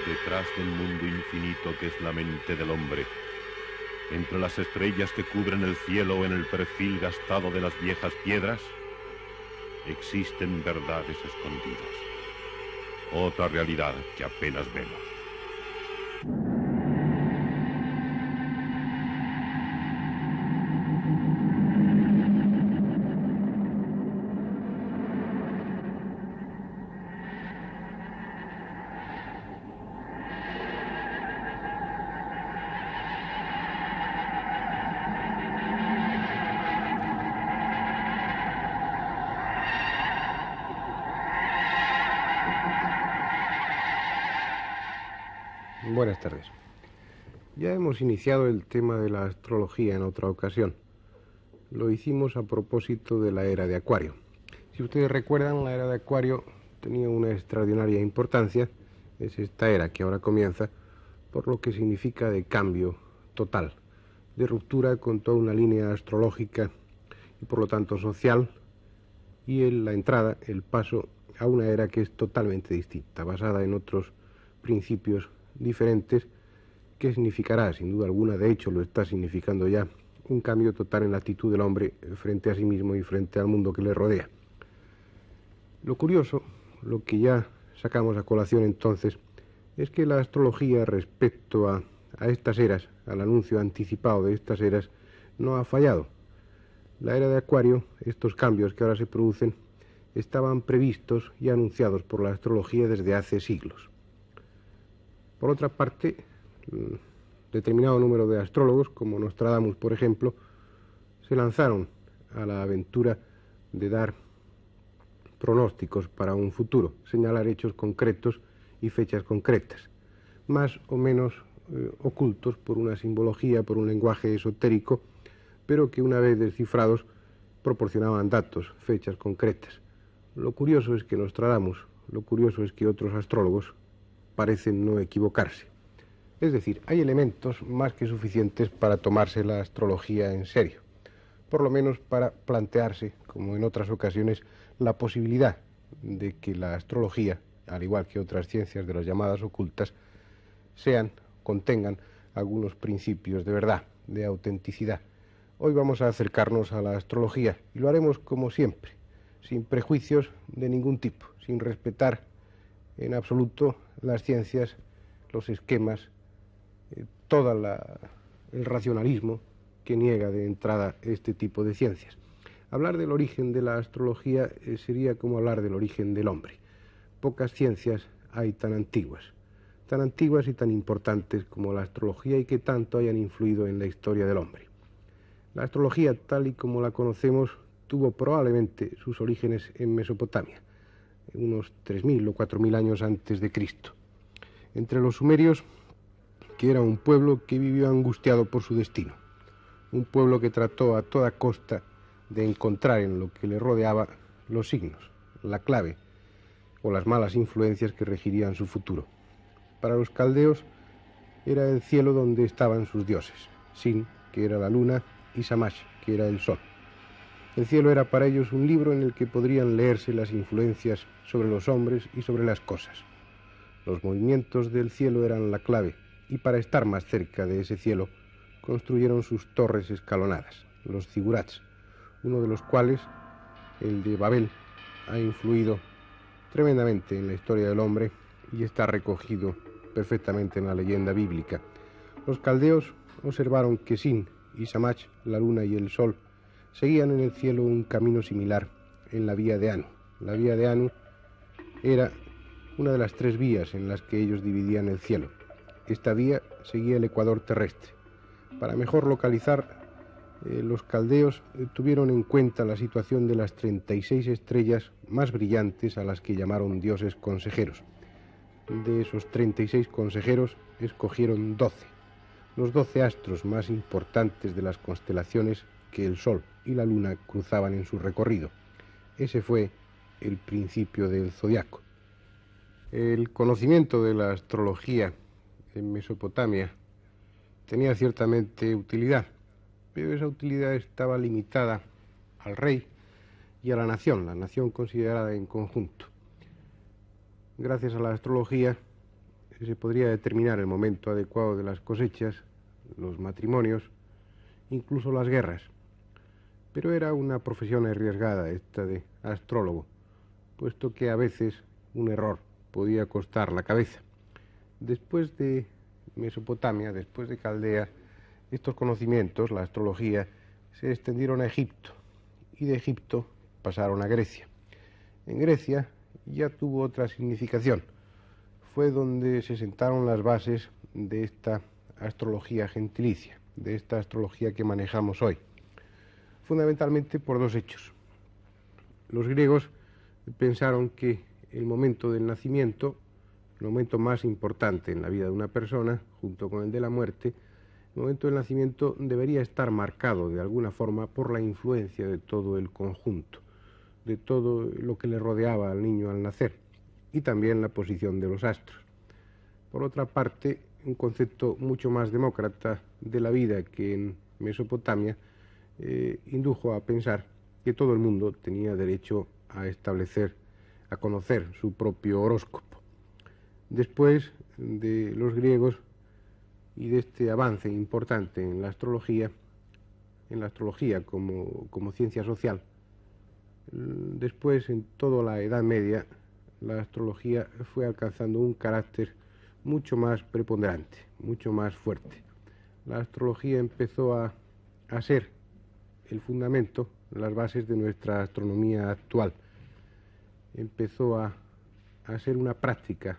Detrás del mundo infinito que es la mente del hombre, entre las estrellas que cubren el cielo o en el perfil gastado de las viejas piedras, existen verdades escondidas. Otra realidad que apenas vemos. Buenas tardes. Ya hemos iniciado el tema de la astrología en otra ocasión. Lo hicimos a propósito de la era de Acuario. Si ustedes recuerdan, la era de Acuario tenía una extraordinaria importancia. Es esta era que ahora comienza, por lo que significa de cambio total, de ruptura con toda una línea astrológica y por lo tanto social, y la entrada, el paso a una era que es totalmente distinta, basada en otros principios diferentes, que significará, sin duda alguna, de hecho lo está significando ya, un cambio total en la actitud del hombre frente a sí mismo y frente al mundo que le rodea. Lo curioso, lo que ya sacamos a colación entonces, es que la astrología respecto a estas eras, al anuncio anticipado de estas eras, no ha fallado. La era de Acuario, estos cambios que ahora se producen, estaban previstos y anunciados por la astrología desde hace siglos. Por otra parte, determinado número de astrólogos, como Nostradamus, por ejemplo, se lanzaron a la aventura de dar pronósticos para un futuro, señalar hechos concretos y fechas concretas, más o menos ocultos por una simbología, por un lenguaje esotérico, pero que una vez descifrados proporcionaban datos, fechas concretas. Lo curioso es que Nostradamus, lo curioso es que otros astrólogos parecen no equivocarse. Es decir, hay elementos más que suficientes para tomarse la astrología en serio, por lo menos para plantearse, como en otras ocasiones, la posibilidad de que la astrología, al igual que otras ciencias de las llamadas ocultas, contengan algunos principios de verdad, de autenticidad. Hoy vamos a acercarnos a la astrología y lo haremos como siempre, sin prejuicios de ningún tipo, sin respetar en absoluto las ciencias, los esquemas, todo el racionalismo que niega de entrada este tipo de ciencias. Hablar del origen de la astrología sería como hablar del origen del hombre. Pocas ciencias hay tan antiguas y tan importantes como la astrología y que tanto hayan influido en la historia del hombre. La astrología, tal y como la conocemos, tuvo probablemente sus orígenes en Mesopotamia, unos 3.000 o 4.000 años antes de Cristo. Entre los sumerios, que era un pueblo que vivió angustiado por su destino, un pueblo que trató a toda costa de encontrar en lo que le rodeaba los signos, la clave o las malas influencias que regirían su futuro. Para los caldeos era el cielo donde estaban sus dioses, Sin, que era la luna, y Shamash, que era el sol. El cielo era para ellos un libro en el que podrían leerse las influencias sobre los hombres y sobre las cosas. Los movimientos del cielo eran la clave, y para estar más cerca de ese cielo, construyeron sus torres escalonadas, los zigurats, uno de los cuales, el de Babel, ha influido tremendamente en la historia del hombre y está recogido perfectamente en la leyenda bíblica. Los caldeos observaron que Sin y Shamash, la luna y el sol, seguían en el cielo un camino similar en la vía de Anu. La vía de Anu era una de las 3 vías en las que ellos dividían el cielo. Esta vía seguía el ecuador terrestre. Para mejor localizar, los caldeos tuvieron en cuenta la situación de las 36 estrellas más brillantes a las que llamaron dioses consejeros. De esos 36 consejeros escogieron 12, los 12 astros más importantes de las constelaciones que el Sol y la Luna cruzaban en su recorrido. Ese fue el principio del zodiaco. El conocimiento de la astrología en Mesopotamia tenía ciertamente utilidad, pero esa utilidad estaba limitada al rey y a la nación considerada en conjunto. Gracias a la astrología se podría determinar el momento adecuado de las cosechas, los matrimonios, incluso las guerras. Pero era una profesión arriesgada esta de astrólogo, puesto que a veces un error podía costar la cabeza. Después de Mesopotamia, después de Caldea, estos conocimientos, la astrología, se extendieron a Egipto y de Egipto pasaron a Grecia. En Grecia ya tuvo otra significación. Fue donde se sentaron las bases de esta astrología gentilicia, de esta astrología que manejamos hoy, fundamentalmente por dos hechos. Los griegos pensaron que el momento del nacimiento, el momento más importante en la vida de una persona, junto con el de la muerte, el momento del nacimiento debería estar marcado de alguna forma por la influencia de todo el conjunto, de todo lo que le rodeaba al niño al nacer, y también la posición de los astros. Por otra parte, un concepto mucho más demócrata de la vida que en Mesopotamia indujo a pensar que todo el mundo tenía derecho a establecer, a conocer su propio horóscopo. Después de los griegos y de este avance importante en la astrología como ciencia social, después en toda la Edad Media la astrología fue alcanzando un carácter mucho más preponderante, mucho más fuerte. La astrología empezó a ser el fundamento, las bases de nuestra astronomía actual. Empezó a ser una práctica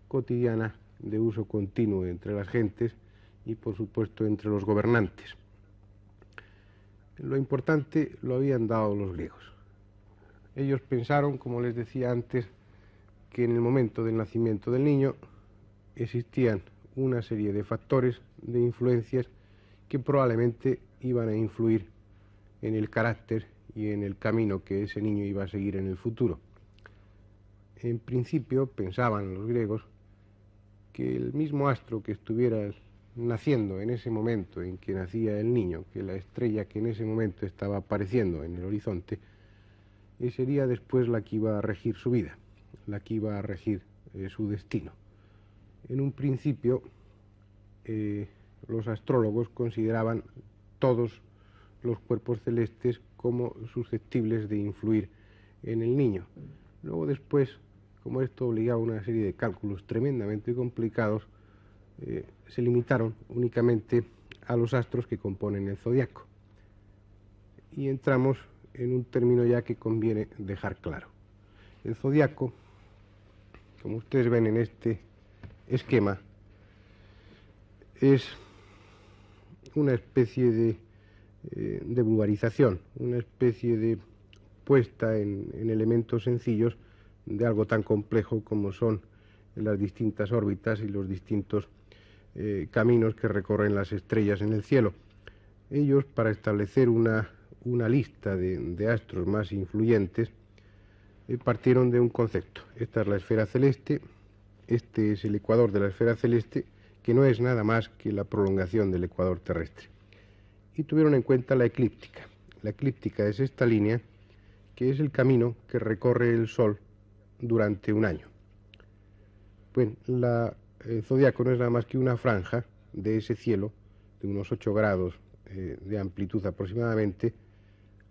cotidiana de uso continuo entre las gentes y, por supuesto, entre los gobernantes. Lo importante lo habían dado los griegos. Ellos pensaron, como les decía antes, que en el momento del nacimiento del niño existían una serie de factores, de influencias, que probablemente iban a influir en el carácter y en el camino que ese niño iba a seguir en el futuro. En principio pensaban los griegos que el mismo astro que estuviera naciendo en ese momento en que nacía el niño, que la estrella que en ese momento estaba apareciendo en el horizonte, sería después la que iba a regir su vida, la que iba a regir su destino. En un principio, los astrólogos consideraban todos los cuerpos celestes como susceptibles de influir en el niño. Luego después, como esto obligaba a una serie de cálculos tremendamente complicados, se limitaron únicamente a los astros que componen el zodiaco. Y entramos en un término ya que conviene dejar claro. El zodiaco, como ustedes ven en este esquema, es una especie de vulgarización, una especie de puesta en elementos sencillos de algo tan complejo como son las distintas órbitas y los distintos caminos que recorren las estrellas en el cielo. Ellos, para establecer una lista de astros más influyentes, partieron de un concepto. Esta es la esfera celeste, este es el ecuador de la esfera celeste, que no es nada más que la prolongación del ecuador terrestre. Y tuvieron en cuenta la eclíptica. La eclíptica es esta línea que es el camino que recorre el Sol durante un año. Bueno, el zodiaco no es nada más que una franja de ese cielo, de unos 8 grados de amplitud aproximadamente,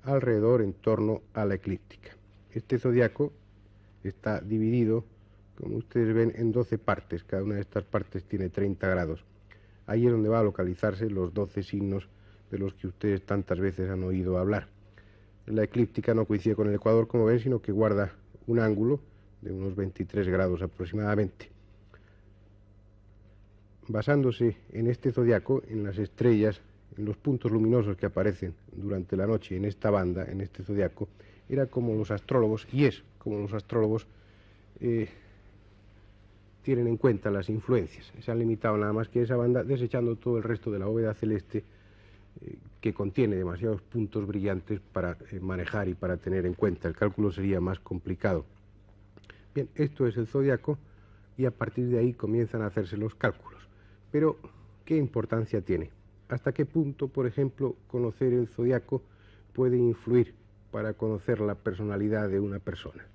alrededor en torno a la eclíptica. Este zodiaco está dividido, como ustedes ven, en 12 partes. Cada una de estas partes tiene 30 grados. Ahí es donde va a localizarse los 12 signos de los que ustedes tantas veces han oído hablar. La eclíptica no coincide con el ecuador, como ven, sino que guarda un ángulo de unos 23 grados aproximadamente. Basándose en este zodiaco, en las estrellas, en los puntos luminosos que aparecen durante la noche en esta banda, en este zodiaco, era como los astrólogos, y es como los astrólogos tienen en cuenta las influencias. Se han limitado nada más que esa banda, desechando todo el resto de la bóveda celeste que contiene demasiados puntos brillantes para manejar y para tener en cuenta. El cálculo sería más complicado. Bien, esto es el zodiaco y a partir de ahí comienzan a hacerse los cálculos. Pero, ¿qué importancia tiene? ¿Hasta qué punto, por ejemplo, conocer el zodiaco puede influir para conocer la personalidad de una persona?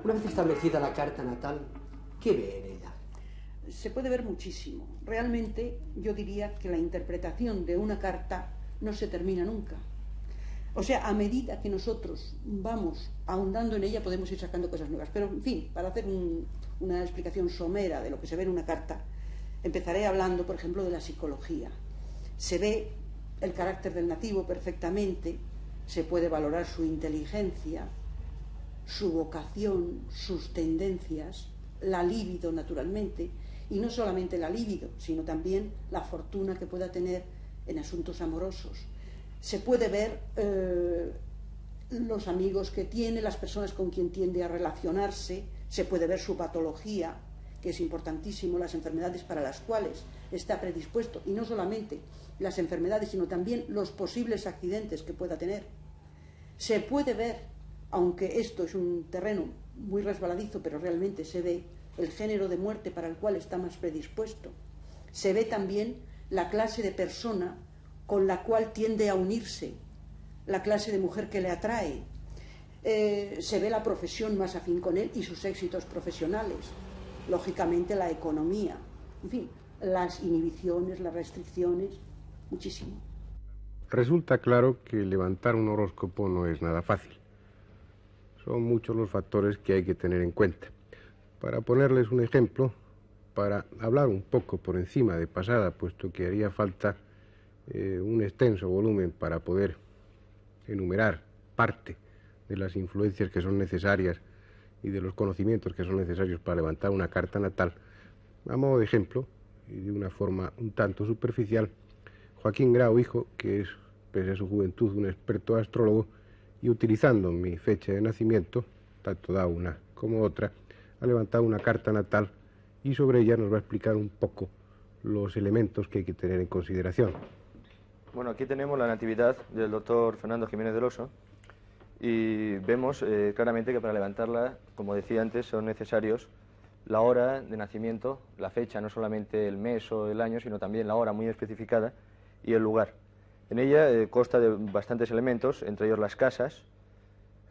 Una vez establecida la carta natal, ¿qué ve en ella? Se puede ver muchísimo. Realmente yo diría que la interpretación de una carta no se termina nunca. O sea, a medida que nosotros vamos ahondando en ella podemos ir sacando cosas nuevas. Pero, en fin, para hacer una explicación somera de lo que se ve en una carta, empezaré hablando, por ejemplo, de la psicología. Se ve el carácter del nativo perfectamente, se puede valorar su inteligencia, su vocación, sus tendencias, la libido, naturalmente, y no solamente la libido, sino también la fortuna que pueda tener en asuntos amorosos. Se puede ver los amigos que tiene, las personas con quien tiende a relacionarse, se puede ver su patología, que es importantísimo, las enfermedades para las cuales está predispuesto, y no solamente las enfermedades, sino también los posibles accidentes que pueda tener. Se puede ver, aunque esto es un terreno muy resbaladizo, pero realmente se ve el género de muerte para el cual está más predispuesto. Se ve también la clase de persona con la cual tiende a unirse, la clase de mujer que le atrae. Se ve la profesión más afín con él y sus éxitos profesionales. Lógicamente la economía, en fin, las inhibiciones, las restricciones, muchísimo. Resulta claro que levantar un horóscopo no es nada fácil. Son muchos los factores que hay que tener en cuenta. Para ponerles un ejemplo, para hablar un poco por encima de pasada, puesto que haría falta un extenso volumen para poder enumerar parte de las influencias que son necesarias y de los conocimientos que son necesarios para levantar una carta natal, a modo de ejemplo, y de una forma un tanto superficial, Joaquín Grau, hijo, que es, pese a su juventud, un experto astrólogo, y utilizando mi fecha de nacimiento, tanto da una como otra, ha levantado una carta natal y sobre ella nos va a explicar un poco los elementos que hay que tener en consideración. Bueno, aquí tenemos la natividad del doctor Fernando Jiménez del Oso y vemos claramente que para levantarla, como decía antes, son necesarios la hora de nacimiento, la fecha, no solamente el mes o el año, sino también la hora muy especificada y el lugar. En ella consta de bastantes elementos, entre ellos las casas,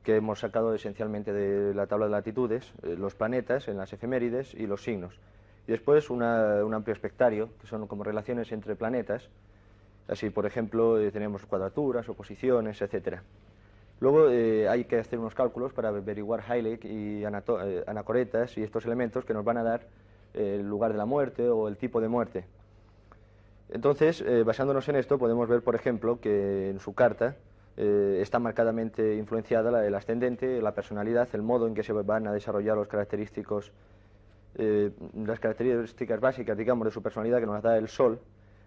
que hemos sacado esencialmente de la tabla de latitudes, los planetas en las efemérides y los signos. Y después un amplio espectario, que son como relaciones entre planetas. Así, por ejemplo, tenemos cuadraturas, oposiciones, etc. Luego hay que hacer unos cálculos para averiguar Heilig y anacoretas y estos elementos que nos van a dar el lugar de la muerte o el tipo de muerte. Entonces, basándonos en esto, podemos ver, por ejemplo, que en su carta está marcadamente influenciada el ascendente, la personalidad, el modo en que se van a desarrollar las características básicas, digamos, de su personalidad que nos da el Sol.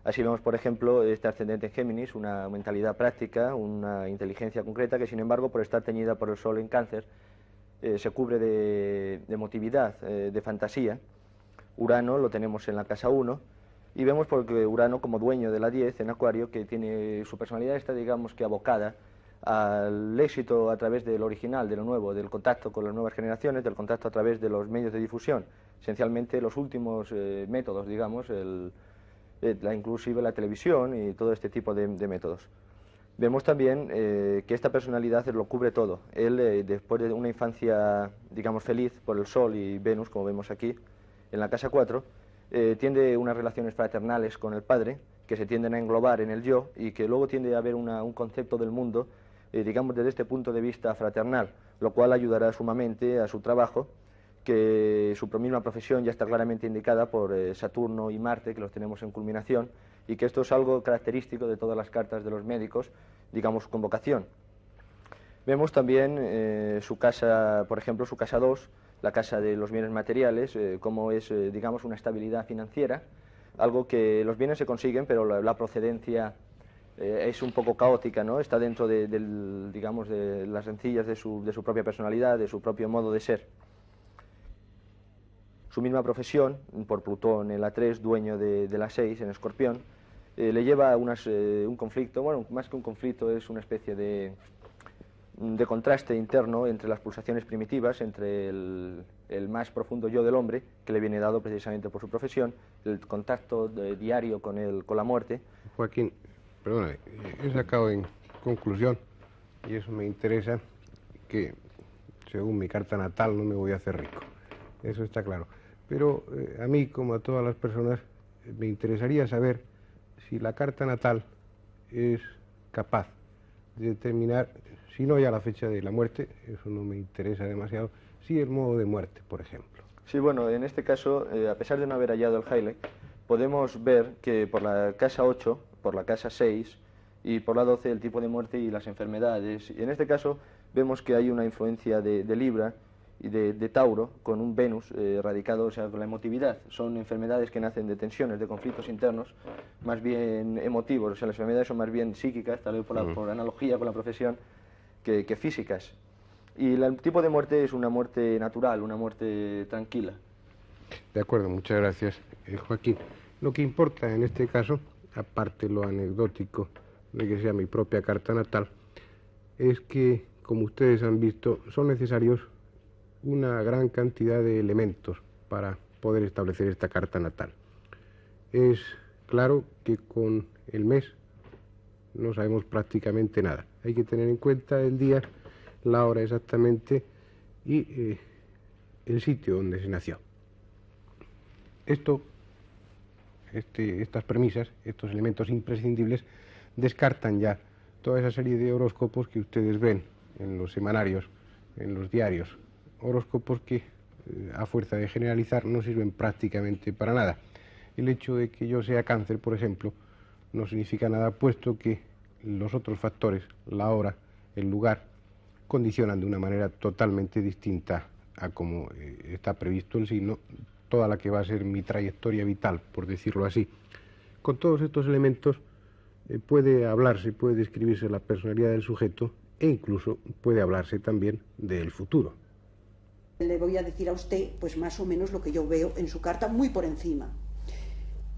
Así vemos, por ejemplo, este ascendente en Géminis, una mentalidad práctica, una inteligencia concreta que, sin embargo, por estar teñida por el Sol en Cáncer, se cubre de emotividad, de fantasía. Urano lo tenemos en la casa 1, y vemos porque Urano, como dueño de la 10 en Acuario, que tiene su personalidad está, digamos, que abocada al éxito a través del original, de lo nuevo, del contacto con las nuevas generaciones, del contacto a través de los medios de difusión, esencialmente los últimos métodos, digamos, inclusive la televisión y todo este tipo de métodos. Vemos también que esta personalidad lo cubre todo. Él, después de una infancia, digamos, feliz por el Sol y Venus, como vemos aquí, en la casa 4, tiende unas relaciones fraternales con el padre, que se tienden a englobar en el yo, y que luego tiende a haber un concepto del mundo, digamos, desde este punto de vista fraternal, lo cual ayudará sumamente a su trabajo, que su misma profesión ya está claramente indicada por Saturno y Marte, que los tenemos en culminación, y que esto es algo característico de todas las cartas de los médicos, digamos, con vocación. Vemos también su casa, por ejemplo, su casa 2, la casa de los bienes materiales, como es, digamos, una estabilidad financiera, algo que los bienes se consiguen, pero la procedencia es un poco caótica, ¿no? Está dentro digamos, de las rencillas de su propia personalidad, de su propio modo de ser. Su misma profesión, por Plutón en la 3, dueño de la 6, en Escorpión, le lleva a un conflicto, bueno, más que un conflicto, es una especie de contraste interno entre las pulsaciones primitivas, entre el más profundo yo del hombre, que le viene dado precisamente por su profesión, el contacto diario con la muerte. Joaquín, perdona, he sacado en conclusión, y eso me interesa, que según mi carta natal no me voy a hacer rico, eso está claro. Pero a mí, como a todas las personas, me interesaría saber si la carta natal es capaz de determinar, si no ya la fecha de la muerte, eso no me interesa demasiado, sí el modo de muerte, por ejemplo. Sí, bueno, en este caso, a pesar de no haber hallado el Haile, podemos ver que por la casa 8, por la casa 6 y por la 12 el tipo de muerte y las enfermedades. Y en este caso vemos que hay una influencia de Libra y de Tauro con un Venus radicado, o sea, con la emotividad. Son enfermedades que nacen de tensiones, de conflictos internos, más bien emotivos, o sea, las enfermedades son más bien psíquicas, tal vez por analogía con la profesión, que físicas. Y el tipo de muerte es una muerte natural, una muerte tranquila. De acuerdo, muchas gracias, Joaquín. Lo que importa en este caso, aparte lo anecdótico de que sea mi propia carta natal, es que, como ustedes han visto, son necesarios una gran cantidad de elementos para poder establecer esta carta natal. Es claro que con el mes no sabemos prácticamente nada. Hay que tener en cuenta el día, la hora exactamente y el sitio donde se nació. Estas premisas, estos elementos imprescindibles, descartan ya toda esa serie de horóscopos que ustedes ven en los semanarios, en los diarios. Horóscopos que, a fuerza de generalizar, no sirven prácticamente para nada. El hecho de que yo sea Cáncer, por ejemplo, no significa nada, puesto que los otros factores, la hora, el lugar, condicionan de una manera totalmente distinta a como está previsto el signo, toda la que va a ser mi trayectoria vital, por decirlo así. Con todos estos elementos puede hablarse, puede describirse la personalidad del sujeto e incluso puede hablarse también del futuro. Le voy a decir a usted, pues más o menos lo que yo veo en su carta, muy por encima.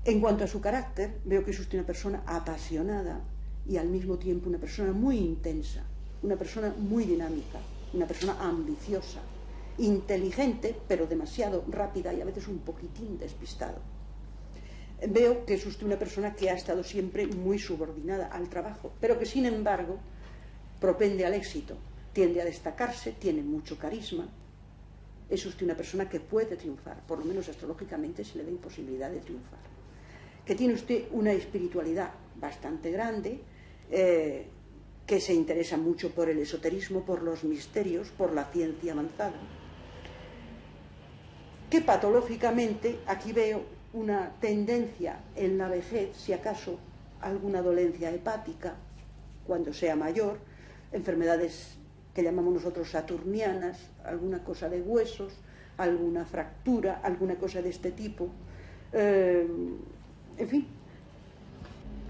En cuanto a su carácter, veo que es usted una persona apasionada y al mismo tiempo una persona muy intensa, una persona muy dinámica, una persona ambiciosa, inteligente, pero demasiado rápida y a veces un poquitín despistado. Veo que es usted una persona que ha estado siempre muy subordinada al trabajo, pero que sin embargo propende al éxito, tiende a destacarse, tiene mucho carisma. Es usted una persona que puede triunfar, por lo menos astrológicamente se le da imposibilidad de triunfar. Que tiene usted una espiritualidad bastante grande, que se interesa mucho por el esoterismo, por los misterios, por la ciencia avanzada. Que patológicamente aquí veo una tendencia en la vejez, si acaso alguna dolencia hepática, cuando sea mayor, enfermedades que llamamos nosotros saturnianas, alguna cosa de huesos, alguna fractura, alguna cosa de este tipo, en fin.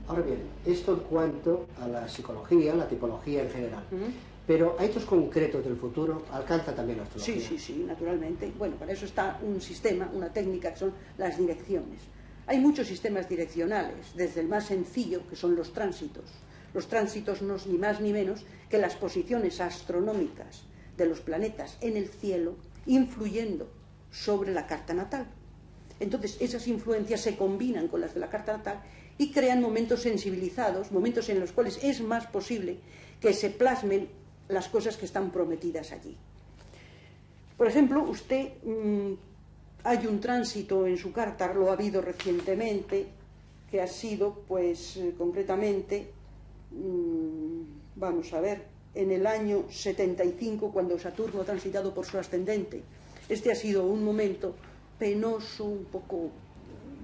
Ahora bien, esto en cuanto a la psicología, la tipología en general. Pero a hechos concretos del futuro alcanza también la astrología. Sí, naturalmente. Bueno, para eso está un sistema, una técnica que son las direcciones. Hay muchos sistemas direccionales, desde el más sencillo, que son los tránsitos. Los tránsitos no es ni más ni menos que las posiciones astronómicas de los planetas en el cielo, influyendo sobre la carta natal. Entonces, esas influencias se combinan con las de la carta natal y crean momentos sensibilizados, momentos en los cuales es más posible que se plasmen las cosas que están prometidas allí. Por ejemplo, usted, hay un tránsito en su carta, lo ha habido recientemente, que ha sido, pues, concretamente, vamos a ver, en el año 75, cuando Saturno ha transitado por su ascendente. Este ha sido un momento penoso, un poco,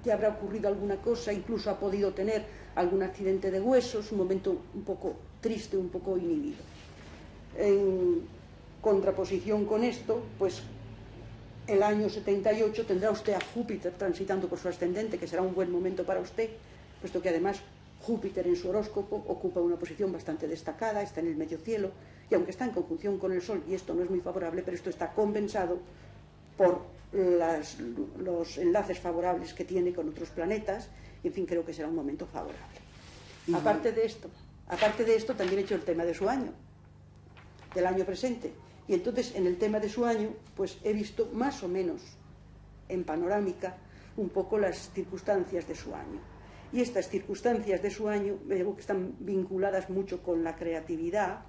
que habrá ocurrido alguna cosa, incluso ha podido tener algún accidente de huesos, un momento un poco triste, un poco inhibido. En contraposición con esto, pues el año 78 tendrá usted a Júpiter transitando por su ascendente, que será un buen momento para usted, puesto que además Júpiter en su horóscopo ocupa una posición bastante destacada, está en el medio cielo, y aunque está en conjunción con el Sol, y esto no es muy favorable, pero esto está compensado por los enlaces favorables que tiene con otros planetas, y en fin, creo que será un momento favorable. Aparte de esto, también he hecho el tema de su año, del año presente, y entonces en el tema de su año, pues he visto más o menos en panorámica un poco las circunstancias de su año. Y estas circunstancias de su año veo que están vinculadas mucho con la creatividad,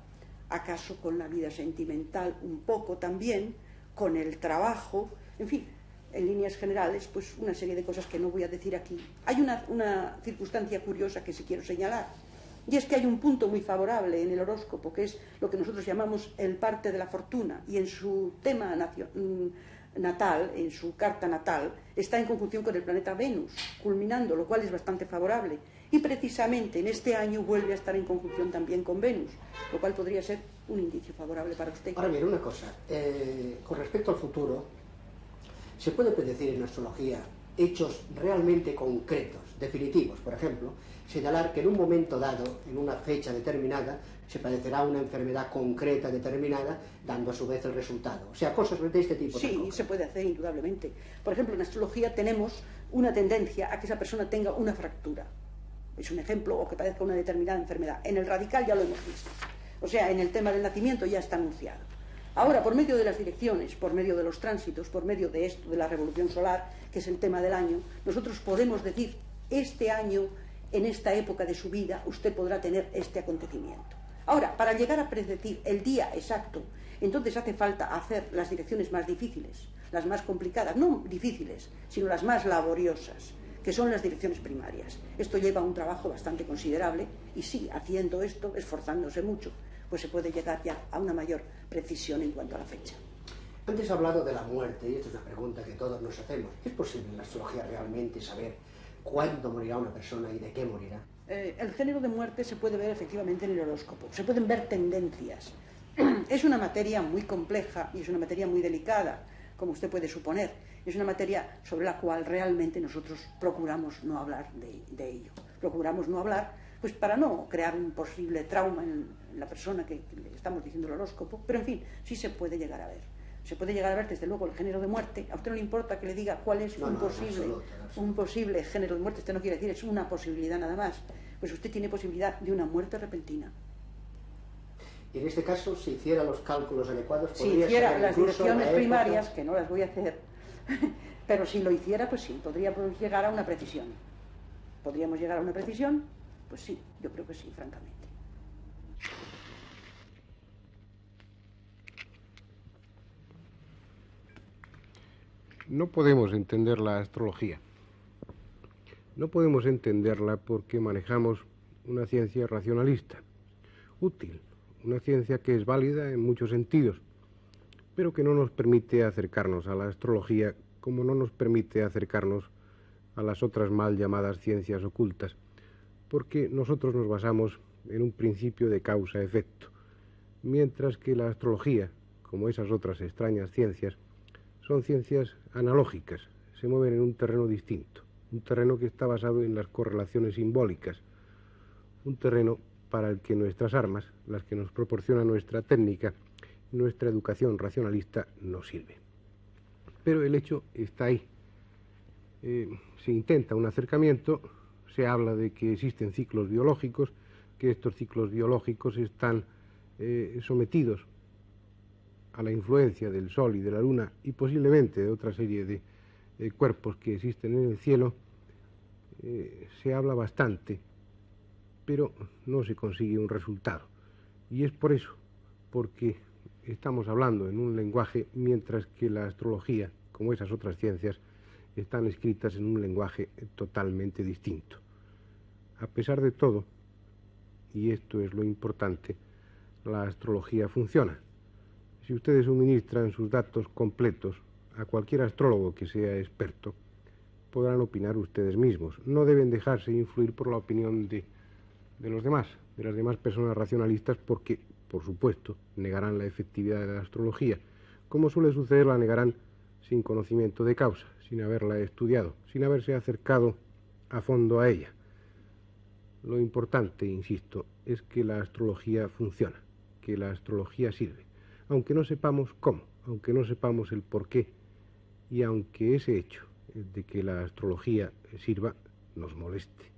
acaso con la vida sentimental un poco también, con el trabajo, en fin, en líneas generales, pues una serie de cosas que no voy a decir aquí. Hay una circunstancia curiosa que sí quiero señalar, y es que hay un punto muy favorable en el horóscopo, que es lo que nosotros llamamos el parte de la fortuna, y en su tema natal, en su carta natal, está en conjunción con el planeta Venus, culminando, lo cual es bastante favorable. Y precisamente en este año vuelve a estar en conjunción también con Venus, lo cual podría ser un indicio favorable para usted. Ahora bien, una cosa, con respecto al futuro, ¿se puede predecir en astrología hechos realmente concretos, definitivos? Por ejemplo, señalar que en un momento dado, en una fecha determinada, se padecerá una enfermedad concreta determinada, dando a su vez el resultado. O sea, cosas de este tipo. Sí, se puede hacer indudablemente. Por ejemplo, en astrología tenemos una tendencia a que esa persona tenga una fractura. Es un ejemplo, o que padezca una determinada enfermedad. En el radical ya lo hemos visto. O sea, en el tema del nacimiento ya está anunciado. Ahora, por medio de las direcciones, por medio de los tránsitos, por medio de esto, de la revolución solar, que es el tema del año, nosotros podemos decir, este año, en esta época de su vida, usted podrá tener este acontecimiento. Ahora, para llegar a predecir el día exacto, entonces hace falta hacer las direcciones más difíciles, las más complicadas, no difíciles, sino las más laboriosas, que son las direcciones primarias. Esto lleva un trabajo bastante considerable y sí, haciendo esto, esforzándose mucho, pues se puede llegar ya a una mayor precisión en cuanto a la fecha. Antes ha hablado de la muerte, y esta es una pregunta que todos nos hacemos. ¿Es posible en la astrología realmente saber cuándo morirá una persona y de qué morirá? El género de muerte se puede ver efectivamente en el horóscopo, se pueden ver tendencias. Es una materia muy compleja y es una materia muy delicada, como usted puede suponer. Es una materia sobre la cual realmente nosotros procuramos no hablar de ello. Procuramos no hablar, pues para no crear un posible trauma en la persona que le estamos diciendo el horóscopo, pero en fin, sí se puede llegar a ver. Se puede llegar a ver desde luego el género de muerte. A usted no le importa que le diga cuál es un posible género de muerte. Esto no quiere decir, es una posibilidad nada más. Pues usted tiene posibilidad de una muerte repentina. Y en este caso, si hiciera los cálculos adecuados, si hiciera las direcciones primarias, que no las voy a hacer, pero si lo hiciera, pues sí, podríamos llegar a una precisión. ¿Podríamos llegar a una precisión? Pues sí, yo creo que sí, francamente. No podemos entender la astrología. No podemos entenderla porque manejamos una ciencia racionalista, útil, una ciencia que es válida en muchos sentidos, pero que no nos permite acercarnos a la astrología como no nos permite acercarnos a las otras mal llamadas ciencias ocultas, porque nosotros nos basamos en un principio de causa-efecto, mientras que la astrología, como esas otras extrañas ciencias, son ciencias analógicas, se mueven en un terreno distinto, un terreno que está basado en las correlaciones simbólicas, un terreno para el que nuestras armas, las que nos proporciona nuestra técnica, nuestra educación racionalista, no sirve. Pero el hecho está ahí. Se intenta un acercamiento, se habla de que existen ciclos biológicos, que estos ciclos biológicos están sometidos a la influencia del Sol y de la Luna y posiblemente de otra serie de cuerpos que existen en el cielo. Se habla bastante, pero no se consigue un resultado. Y es por eso, porque estamos hablando en un lenguaje, mientras que la astrología, como esas otras ciencias, están escritas en un lenguaje totalmente distinto. A pesar de todo, y esto es lo importante, la astrología funciona. Si ustedes suministran sus datos completos a cualquier astrólogo que sea experto, podrán opinar ustedes mismos. No deben dejarse influir por la opinión de los demás, de las demás personas racionalistas, porque, por supuesto, negarán la efectividad de la astrología. Como suele suceder, la negarán sin conocimiento de causa, sin haberla estudiado, sin haberse acercado a fondo a ella. Lo importante, insisto, es que la astrología funciona, que la astrología sirve, aunque no sepamos cómo, aunque no sepamos el porqué, y aunque ese hecho de que la astrología sirva nos moleste.